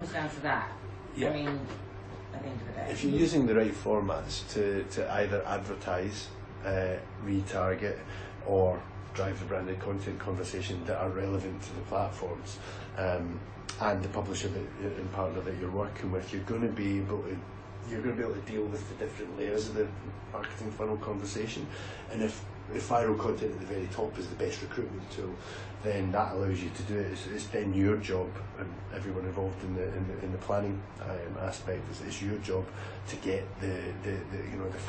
comes down to that. Yeah. I mean, at the end of the day. If you're using the right formats to either advertise, retarget, or drive the branded content conversation that are relevant to the platforms, and the publisher and partner that you're working with, you're going to be able to deal with the different layers of the marketing funnel conversation. And if viral content at the very top is the best recruitment tool, then that allows you to do it. It's then your job, and everyone involved in the planning aspect, it's your job to get the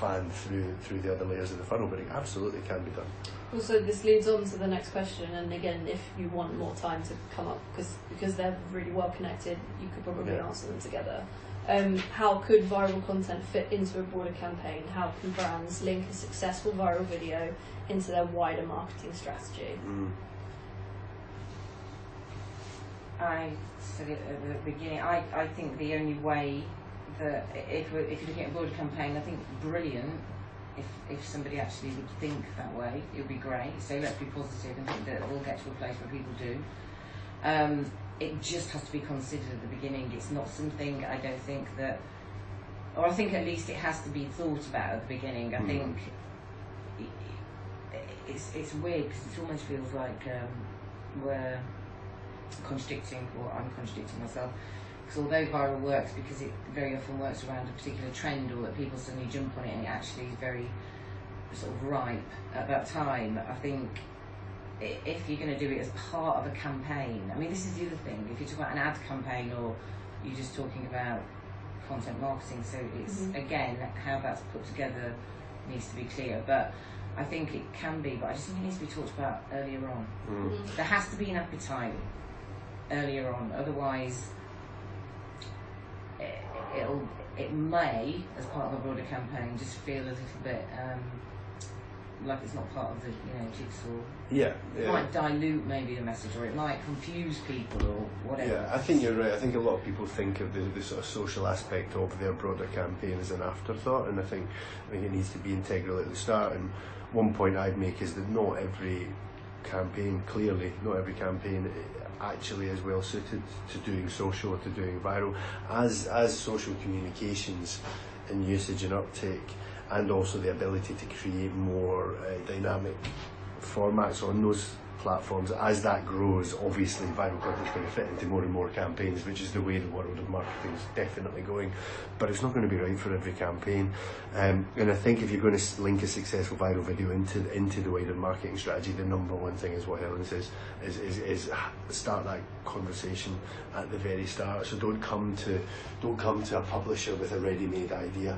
fan through the other layers of the funnel. But it absolutely can be done. Also, this leads on to the next question, and again, if you want more time to come up, because they're really well connected, you could probably answer them together. How could viral content fit into a broader campaign? How can brands link a successful viral video into their wider marketing strategy? I said it at the beginning, I think the only way that, if you're looking at a broader campaign, I think brilliant if somebody actually would think that way. It would be great. So let's be positive and think that we'll get to a place where people do. It just has to be considered at the beginning. It's not something, I don't think that, or I think at least it has to be thought about at the beginning. I think it's weird because it almost feels like we're contradicting, or I'm contradicting myself. Because although viral works, because it very often works around a particular trend, or that people suddenly jump on it and it actually is very sort of ripe at that time, I think if you're going to do it as part of a campaign, I mean, this is the other thing, if you're talking about an ad campaign or you're just talking about content marketing, so it's again how that's put together needs to be clear. But I think it can be, but I just think it needs to be talked about earlier on. There has to be an appetite earlier on, otherwise it may, as part of a broader campaign, just feel a little bit like it's not part of the jigsaw. It might dilute maybe the message, or it might confuse people, or whatever. Yeah, I think you're right. I think a lot of people think of the sort of social aspect of their broader campaign as an afterthought, and I think it needs to be integral at the start. And one point I'd make is that not every campaign actually is well suited to doing social or to doing viral. As social communications and usage and uptake, and also the ability to create more dynamic formats on those platforms, as that grows, obviously viral content is going to fit into more and more campaigns, which is the way the world of marketing is definitely going. But it's not going to be right for every campaign, and I think if you're going to link a successful viral video into the wider marketing strategy, the number one thing is what Helen says, is start that conversation at the very start. So don't come to a publisher with a ready-made idea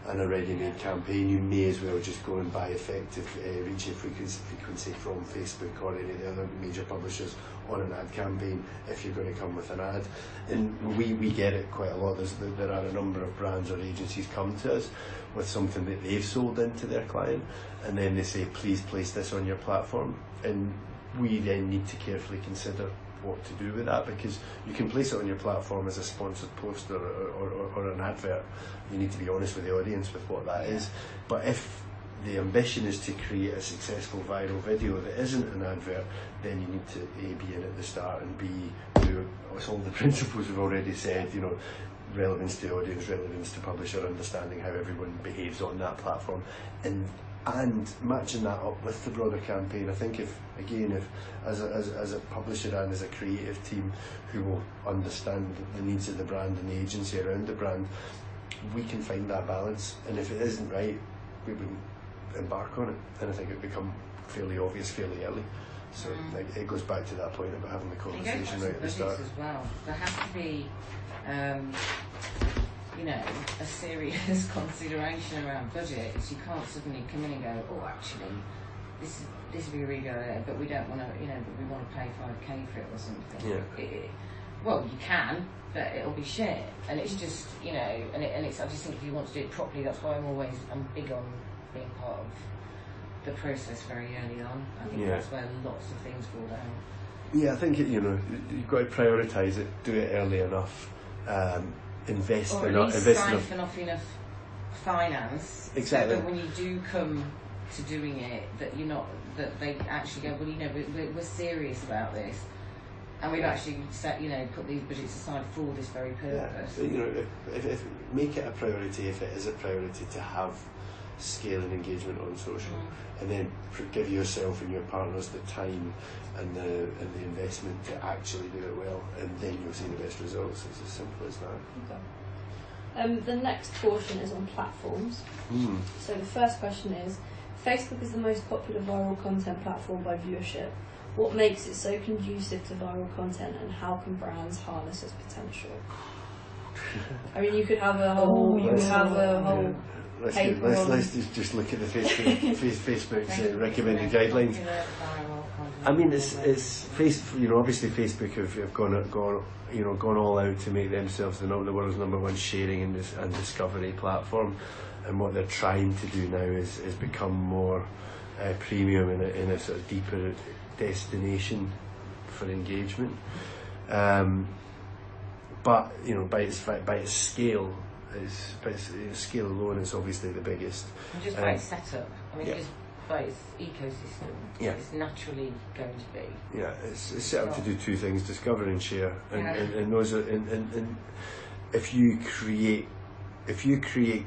and a ready-made campaign. You may as well just go and buy effective reach and frequency from Facebook or any of the other major publishers on an ad campaign if you're going to come with an ad. And we get it quite a lot. There are a number of brands or agencies come to us with something that they've sold into their client, and then they say, please place this on your platform. And we then need to carefully consider what to do with that, because you can place it on your platform as a sponsored post or an advert. You need to be honest with the audience with what that is. But if the ambition is to create a successful viral video that isn't an advert, then you need to A, be in at the start, and B, do all the principles we've already said, relevance to the audience, relevance to publisher, understanding how everyone behaves on that platform, and matching that up with the broader campaign. I think if as a publisher and as a creative team who will understand the needs of the brand and the agency around the brand, we can find that balance. And if it isn't right, we wouldn't embark on it, and I think it would become fairly obvious fairly early. So it goes back to that point about having the conversation right at the start. As well, there has to be a serious consideration around budgets. You can't suddenly come in and go, oh, actually, this would be really good, but we don't want to, but we want to pay 5k for it or something. Yeah. Well, you can, but it'll be shit. And it's just, and it's. I just think if you want to do it properly, that's why I'm big on being part of the process very early on. I think that's where lots of things fall down. Yeah, I think you've got to prioritise it, do it early enough. Invest enough finance, exactly, so that when you do come to doing it, that you're not, that they actually go, well, we're serious about this. And we've actually set, put these budgets aside for this very purpose. If make it a priority, if it is a priority, to have scale and engagement on social, and then give yourself and your partners the time and the investment to actually do it well, and then you'll see the best results. It's as simple as that. Okay. The next portion is on platforms. So the first question is, Facebook is the most popular viral content platform by viewership. What makes it so conducive to viral content, and how can brands harness its potential? I mean, you could have a whole paper on... Let's just look at the Facebook's recommended guidelines. I mean, it's obviously Facebook have gone all out to make themselves the world's #1 sharing and discovery platform, and what they're trying to do now is become more premium in a sort of deeper destination for engagement. But by its scale, by its scale alone, it's obviously the biggest. And just by its setup, just by its ecosystem, it's naturally going to be. Yeah, it's set up to do two things: discover and share. And those are and if you create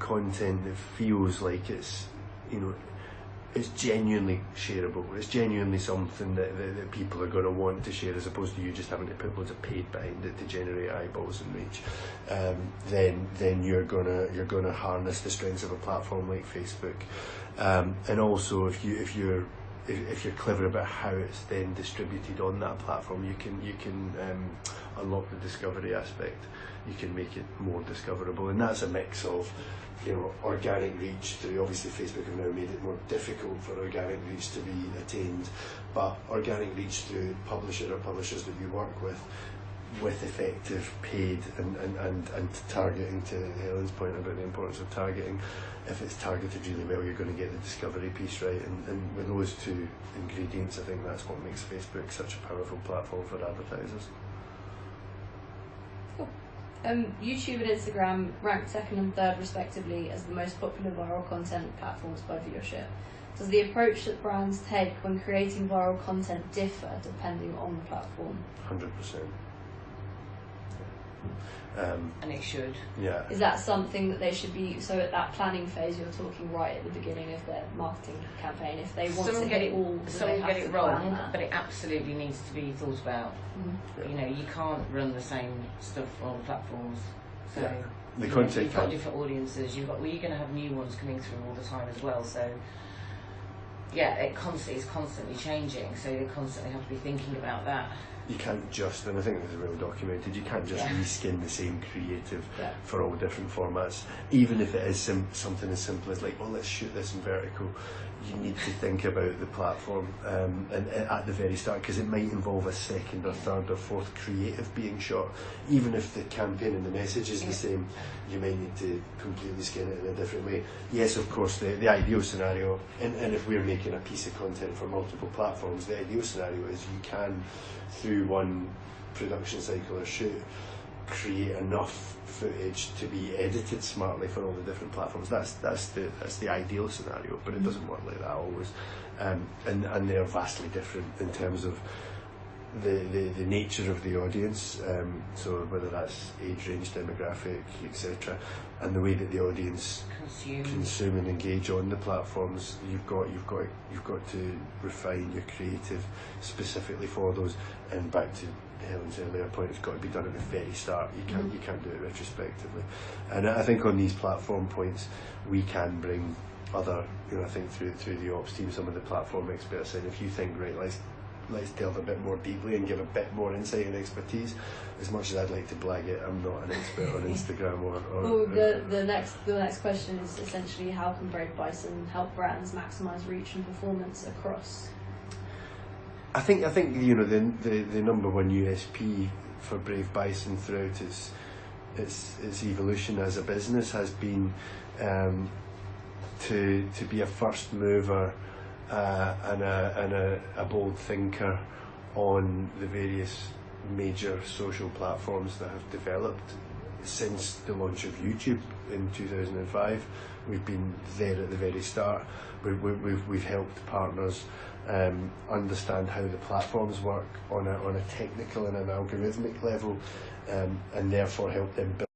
content that feels like it's it's genuinely shareable, it's genuinely something that people are going to want to share, as opposed to you just having to put loads of paid behind it to generate eyeballs and reach, then you're gonna harness the strengths of a platform like Facebook, and also if you're clever about how it's then distributed on that platform, you can unlock the discovery aspect. You can make it more discoverable, and that's a mix of organic reach through, obviously Facebook have now made it more difficult for organic reach to be attained, but organic reach through publishers that you work with effective paid and targeting, to Helen's point about the importance of targeting. If it's targeted really well, you're going to get the discovery piece right, and with those two ingredients, I think that's what makes Facebook such a powerful platform for advertisers. YouTube and Instagram ranked 2nd and 3rd respectively as the most popular viral content platforms by viewership. Does the approach that brands take when creating viral content differ depending on the platform? 100%. And it should. Yeah. Is that something that they should be, so at that planning phase you're talking right at the beginning of their marketing campaign, if they want to get it all, some get it wrong, but it absolutely needs to be thought about. You can't run the same stuff on all the platforms. So the content you've got different audiences, you're going to have new ones coming through all the time as well, so it's constantly changing, so you constantly have to be thinking about that. You can't just, and I think this is well documented, you can't just reskin the same creative for all different formats, even if it is something as simple as let's shoot this in vertical. You need to think about the platform and at the very start, because it might involve a second or third or fourth creative being shot. Even if the campaign and the message is the same, you might need to completely skin it in a different way. Yes, of course, the ideal scenario, and if we're making a piece of content for multiple platforms, the ideal scenario is you can, through one production cycle or shoot, create enough footage to be edited smartly for all the different platforms. That's the ideal scenario, but it doesn't work like that always, and they are vastly different in terms of the nature of the audience, so whether that's age range, demographic, etc., and the way that the audience consume and engage on the platforms. You've got to refine your creative specifically for those, and back to Helen's earlier point, it's got to be done at the very start. You can't do it retrospectively, and I think on these platform points we can bring other, I think through the ops team, some of the platform experts in. If you think, right, let's delve a bit more deeply and give a bit more insight and expertise. As much as I'd like to blag it, I'm not an expert on Instagram or the next question is essentially, how can Brave Bison help brands maximise reach and performance across? I think the number one USP for Brave Bison throughout its evolution as a business has been to be a first mover and a bold thinker on the various major social platforms that have developed since the launch of YouTube in 2005. We've been there at the very start. We've helped partners understand how the platforms work on a technical and an algorithmic level, and therefore help them build